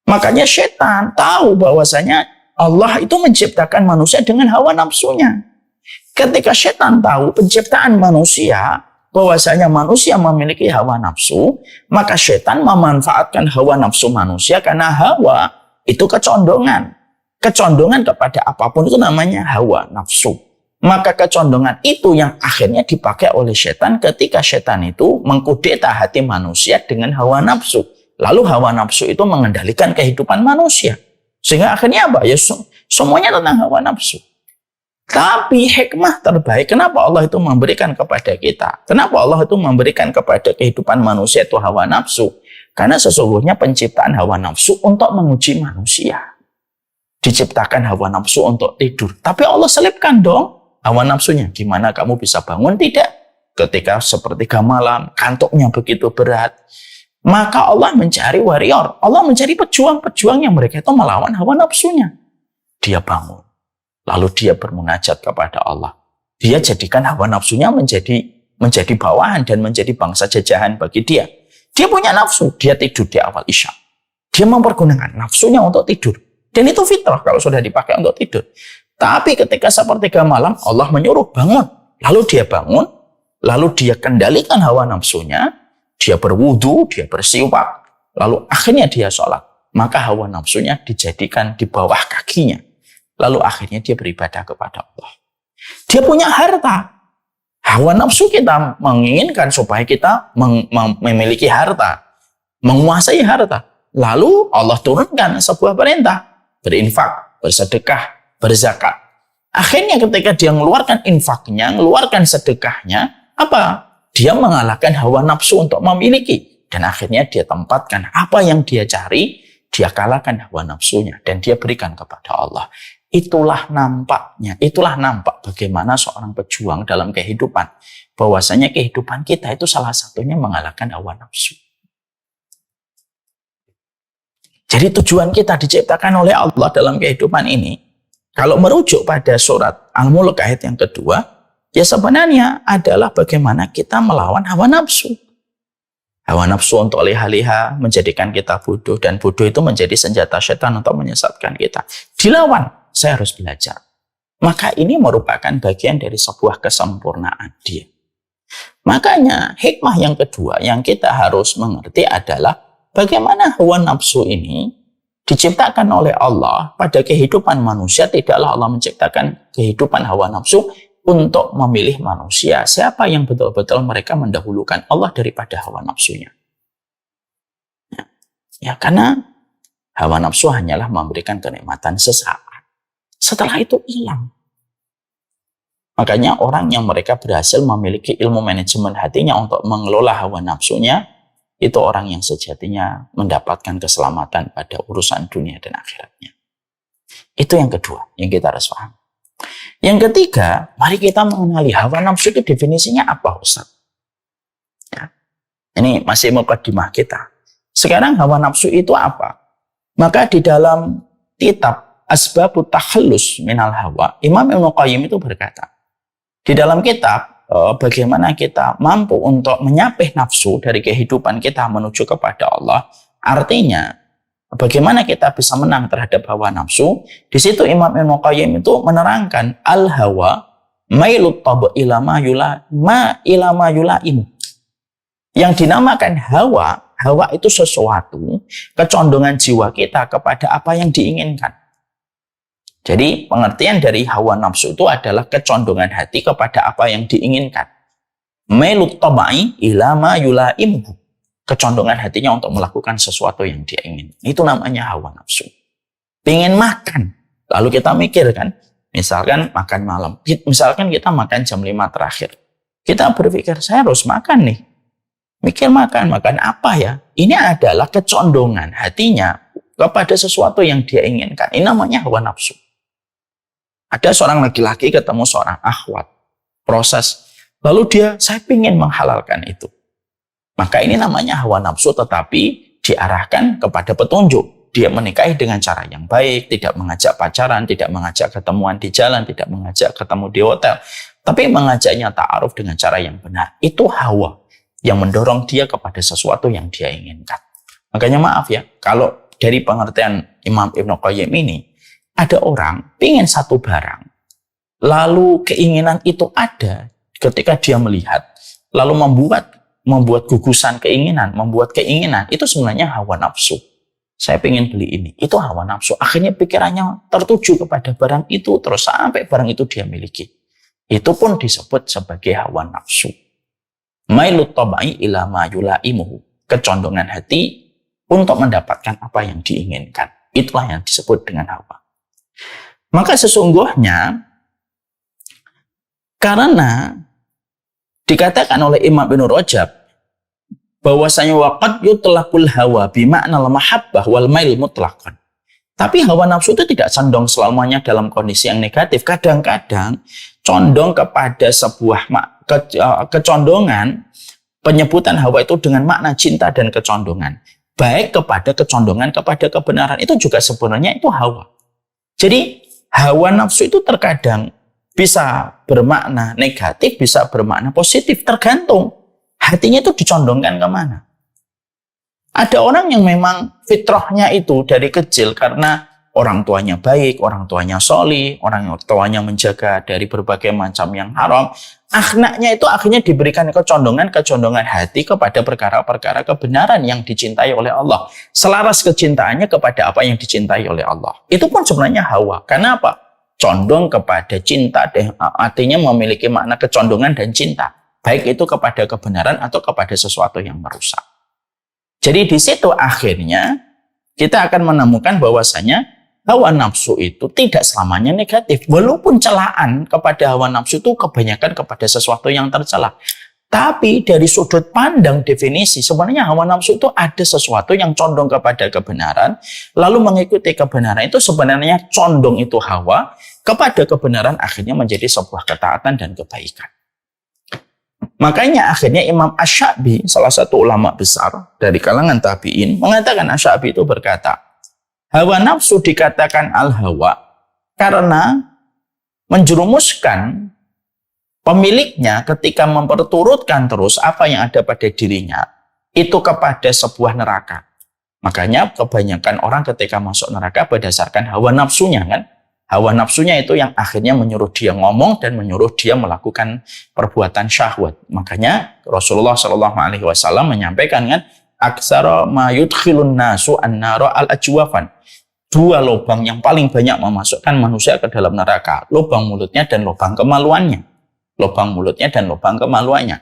Makanya setan tahu bahwasanya Allah itu menciptakan manusia dengan hawa nafsunya. Ketika setan tahu penciptaan manusia, bahwasanya manusia memiliki hawa nafsu, maka setan memanfaatkan hawa nafsu manusia karena hawa itu kecondongan. Kecondongan kepada apapun itu namanya hawa nafsu. Maka kecondongan itu yang akhirnya dipakai oleh setan ketika setan itu mengkudeta hati manusia dengan hawa nafsu. Lalu hawa nafsu itu mengendalikan kehidupan manusia. Sehingga akhirnya apa? Ya semuanya tentang hawa nafsu. Tapi hikmah terbaik, kenapa Allah itu memberikan kepada kita? Kenapa Allah itu memberikan kepada kehidupan manusia itu hawa nafsu? Karena sesungguhnya penciptaan hawa nafsu untuk menguji manusia. Diciptakan hawa nafsu untuk tidur. Tapi Allah selipkan dong hawa nafsunya. Gimana kamu bisa bangun? Tidak. Ketika sepertiga malam, kantuknya begitu berat. Maka Allah mencari warrior. Allah mencari pejuang-pejuang yang mereka itu melawan hawa nafsunya. Dia bangun. Lalu dia bermunajat kepada Allah. Dia jadikan hawa nafsunya menjadi bawahan dan menjadi bangsa jajahan bagi dia. Dia punya nafsu. Dia tidur di awal isya. Dia mempergunakan nafsunya untuk tidur. Dan itu fitrah kalau sudah dipakai untuk tidur. Tapi ketika sepertiga malam, Allah menyuruh bangun. Lalu dia bangun. Lalu dia kendalikan hawa nafsunya. Dia berwudu, dia bersiwak, lalu akhirnya dia sholat. Maka hawa nafsunya dijadikan di bawah kakinya. Lalu akhirnya dia beribadah kepada Allah. Dia punya harta. Hawa nafsu kita menginginkan supaya kita memiliki harta. Menguasai harta. Lalu Allah turunkan sebuah perintah. Berinfak, bersedekah, berzakat. Akhirnya ketika dia mengeluarkan infaknya, mengeluarkan sedekahnya, apa? Dia mengalahkan hawa nafsu untuk memiliki. Dan akhirnya dia tempatkan apa yang dia cari, dia kalahkan hawa nafsunya. Dan dia berikan kepada Allah. Itulah nampaknya, itulah nampak bagaimana seorang pejuang dalam kehidupan. Bahwasanya kehidupan kita itu salah satunya mengalahkan hawa nafsu. Jadi tujuan kita diciptakan oleh Allah dalam kehidupan ini, kalau merujuk pada surat Al-Mulk ayat yang kedua, ya sebenarnya adalah bagaimana kita melawan hawa nafsu. Hawa nafsu untuk leha-leha menjadikan kita bodoh. Dan bodoh itu menjadi senjata setan untuk menyesatkan kita. Dilawan, saya harus belajar. Maka ini merupakan bagian dari sebuah kesempurnaan dia. Makanya hikmah yang kedua yang kita harus mengerti adalah bagaimana hawa nafsu ini diciptakan oleh Allah pada kehidupan manusia. Tidaklah Allah menciptakan kehidupan hawa nafsu untuk memilih manusia, siapa yang betul-betul mereka mendahulukan Allah daripada hawa nafsunya. Ya, karena hawa nafsu hanyalah memberikan kenikmatan sesaat. Setelah itu hilang. Makanya orang yang mereka berhasil memiliki ilmu manajemen hatinya untuk mengelola hawa nafsunya, itu orang yang sejatinya mendapatkan keselamatan pada urusan dunia dan akhiratnya. Itu yang kedua, yang kita harus paham. Yang ketiga, mari kita mengenali hawa nafsu itu definisinya apa, Ustaz? Ya. Ini masih mukadimah kita. Sekarang hawa nafsu itu apa? Maka di dalam kitab Asbabut Takhallus Minal Hawa, Imam Ibnu Qayyim itu berkata, di dalam kitab bagaimana kita mampu untuk menyapih nafsu dari kehidupan kita menuju kepada Allah, artinya bagaimana kita bisa menang terhadap hawa nafsu? Di situ Imam Ibnu Qayyim itu menerangkan al-hawa mailut tab ilama yulaimu. Yang dinamakan hawa, hawa itu sesuatu kecondongan jiwa kita kepada apa yang diinginkan. Jadi pengertian dari hawa nafsu itu adalah kecondongan hati kepada apa yang diinginkan. Mailut tabai ilama yulaimu. Kecondongan hatinya untuk melakukan sesuatu yang dia ingin. Itu namanya hawa nafsu. Pengen makan. Lalu kita mikir kan, misalkan makan malam. Misalkan kita makan jam 5 terakhir. Kita berpikir, saya harus makan nih. Mikir makan apa ya? Ini adalah kecondongan hatinya kepada sesuatu yang dia inginkan. Ini namanya hawa nafsu. Ada seorang laki-laki ketemu seorang akhwat. Proses. Lalu saya ingin menghalalkan itu. Maka ini namanya hawa nafsu tetapi diarahkan kepada petunjuk. dia menikahi dengan cara yang baik, tidak mengajak pacaran, tidak mengajak ketemuan di jalan, tidak mengajak ketemu di hotel, tapi mengajaknya ta'aruf dengan cara yang benar. Itu hawa yang mendorong dia kepada sesuatu yang dia inginkan. Makanya maaf ya, kalau dari pengertian Imam Ibnu Qayyim ini, ada orang ingin satu barang, lalu keinginan itu ada ketika dia melihat, lalu membuat gugusan keinginan, membuat keinginan, itu sebenarnya hawa nafsu. Saya pengen beli ini, itu hawa nafsu. Akhirnya pikirannya tertuju kepada barang itu, terus sampai barang itu dia miliki. Itu pun disebut sebagai hawa nafsu. Mailut tabai ila ma yulaimuhu. Kecondongan hati untuk mendapatkan apa yang diinginkan. Itulah yang disebut dengan hawa. Maka sesungguhnya, karena dikatakan oleh Imam Ibnu Rajab, bahwasanya waqad yutlaqul hawa bima'na al-mahabbah wal mail mutlaqan. Tapi hawa nafsu itu tidak condong selamanya dalam kondisi yang negatif. Kadang-kadang condong kepada sebuah kecondongan, penyebutan hawa itu dengan makna cinta dan kecondongan. Baik kepada kecondongan kepada kebenaran, itu juga sebenarnya itu hawa. Jadi hawa nafsu itu terkadang bisa bermakna negatif, bisa bermakna positif, tergantung hatinya itu dicondongkan kemana. Ada orang yang memang fitrahnya itu dari kecil karena orang tuanya baik, orang tuanya sholih, orang tuanya menjaga dari berbagai macam yang haram. Akhlaknya itu akhirnya diberikan kecondongan hati kepada perkara-perkara kebenaran yang dicintai oleh Allah. Selaras kecintaannya kepada apa yang dicintai oleh Allah. Itu pun sebenarnya hawa. Karena apa? Condong kepada cinta, artinya memiliki makna kecondongan dan cinta. Baik itu kepada kebenaran atau kepada sesuatu yang merusak. Jadi di situ akhirnya kita akan menemukan bahwasanya hawa nafsu itu tidak selamanya negatif. Walaupun celaan kepada hawa nafsu itu kebanyakan kepada sesuatu yang tercela. Tapi dari sudut pandang definisi, sebenarnya hawa nafsu itu ada sesuatu yang condong kepada kebenaran, lalu mengikuti kebenaran itu sebenarnya condong itu hawa, kepada kebenaran akhirnya menjadi sebuah ketaatan dan kebaikan. Makanya akhirnya Imam Asy-Sya'bi, salah satu ulama besar dari kalangan tabi'in, mengatakan, Asy-Sya'bi itu berkata, hawa nafsu dikatakan al-hawa karena menjerumuskan pemiliknya ketika memperturutkan terus apa yang ada pada dirinya itu kepada sebuah neraka. Makanya kebanyakan orang ketika masuk neraka berdasarkan hawa nafsunya kan. Hawa nafsunya itu yang akhirnya menyuruh dia ngomong dan menyuruh dia melakukan perbuatan syahwat. Makanya Rasulullah SAW menyampaikan kan, aksara ma yudkhilun nasu an-nara al-ajwafan. Dua lubang yang paling banyak memasukkan manusia ke dalam neraka, lubang mulutnya dan lubang kemaluannya. Lubang mulutnya dan lubang kemaluannya.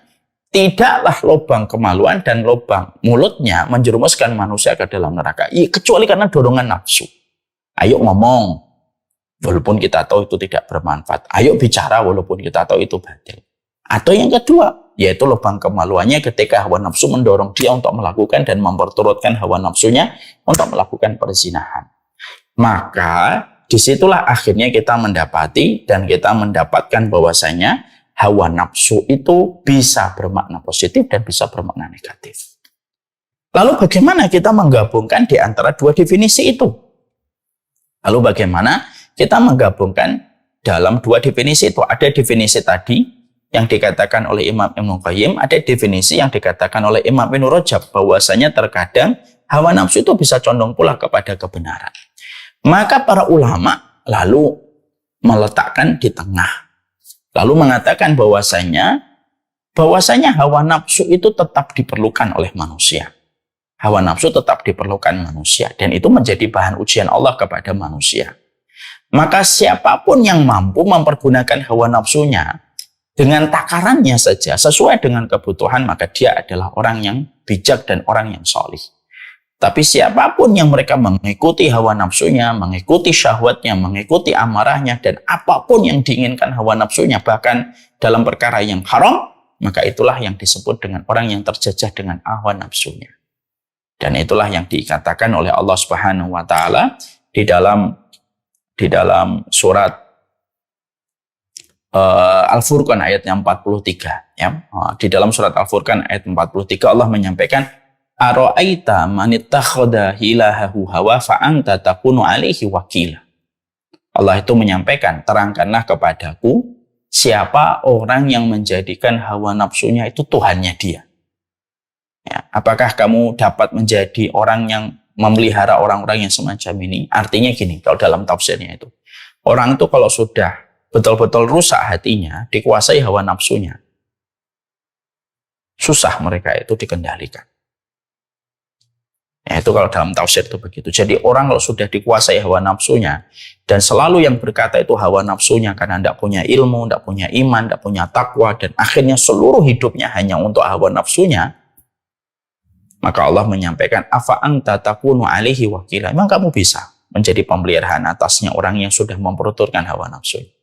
Tidaklah lubang kemaluan dan lubang mulutnya menjerumuskan manusia ke dalam neraka, kecuali karena dorongan nafsu. Ayo ngomong, walaupun kita tahu itu tidak bermanfaat. Ayo bicara walaupun kita tahu itu batil. Atau yang kedua, yaitu lubang kemaluannya ketika hawa nafsu mendorong dia untuk melakukan dan memperturutkan hawa nafsunya untuk melakukan perzinahan. Maka disitulah akhirnya kita mendapati dan kita mendapatkan bahwasanya hawa nafsu itu bisa bermakna positif dan bisa bermakna negatif. Lalu bagaimana kita menggabungkan di antara dua definisi itu? Lalu bagaimana kita menggabungkan dalam dua definisi itu? Ada definisi tadi yang dikatakan oleh Imam Ibnu Qayyim, ada definisi yang dikatakan oleh Imam Ibnu Rajab, bahwasanya terkadang hawa nafsu itu bisa condong pula kepada kebenaran. Maka para ulama lalu meletakkan di tengah, lalu mengatakan bahwasanya hawa nafsu itu tetap diperlukan oleh manusia. Hawa nafsu tetap diperlukan manusia dan itu menjadi bahan ujian Allah kepada manusia. Maka siapapun yang mampu mempergunakan hawa nafsunya dengan takarannya saja, sesuai dengan kebutuhan, maka dia adalah orang yang bijak dan orang yang sholih. Tapi siapapun yang mereka mengikuti hawa nafsunya, mengikuti syahwatnya, mengikuti amarahnya, dan apapun yang diinginkan hawa nafsunya, bahkan dalam perkara yang haram, maka itulah yang disebut dengan orang yang terjajah dengan hawa nafsunya. Dan itulah yang dikatakan oleh Allah Subhanahu wa Ta'ala di dalam surat Al-Furqan ayat yang 43 ya. Di dalam surat Al-Furqan ayat 43 Allah menyampaikan Ara'aita man ittakhadha ilahahu hawa fa anta takunu alaihi wakila. Allah itu menyampaikan, terangkanlah kepadaku siapa orang yang menjadikan hawa nafsunya itu Tuhannya dia. Ya, apakah kamu dapat menjadi orang yang memelihara orang-orang yang semacam ini? Artinya gini, kalau dalam tafsirnya itu. Orang itu kalau sudah betul-betul rusak hatinya, dikuasai hawa nafsunya, susah mereka itu dikendalikan. Ya, itu kalau dalam tafsir itu begitu. Jadi orang kalau sudah dikuasai hawa nafsunya, dan selalu yang berkata itu hawa nafsunya karena tidak punya ilmu, tidak punya iman, tidak punya takwa, dan akhirnya seluruh hidupnya hanya untuk hawa nafsunya, maka Allah menyampaikan, afa anta takunu alaihi wakila. Memang kamu bisa menjadi pemeliharaan atasnya orang yang sudah memperturutkan hawa nafsunya.